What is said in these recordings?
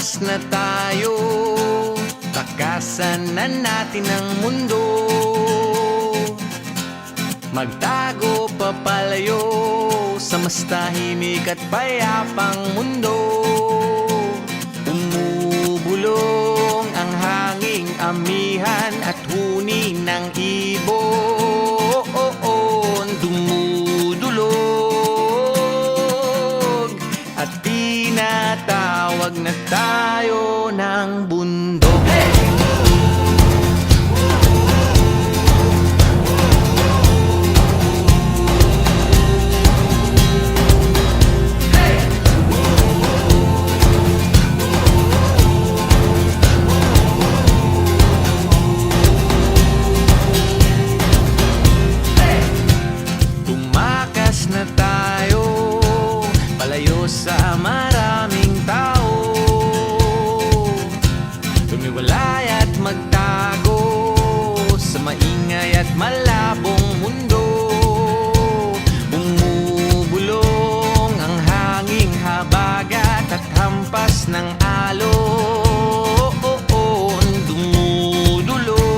Tumakas na tayo, takasan na natin ang mundo. Magtago papalayo sa mas tahimik at payapang mundo. Umubulong ang hanging amihan at huni ng ibon. Dumudulog at tinatawag na tayo ng bundok. Na tayo, palayo sa maraming tao. Tumiwalay at magtago sa maingay at malabong mundo. Bumubulong ang hanging habagat at hampas ng alon. Dumudulog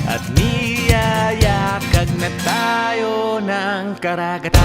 at niyayakag na tayo ng karagatan.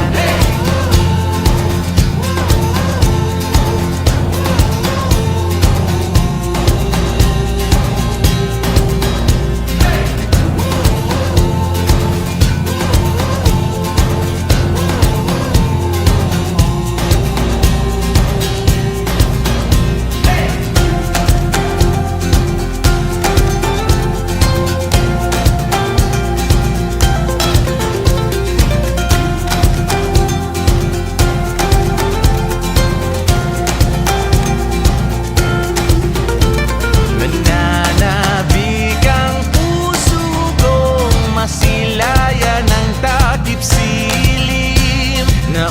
Masilayan ng takip silim na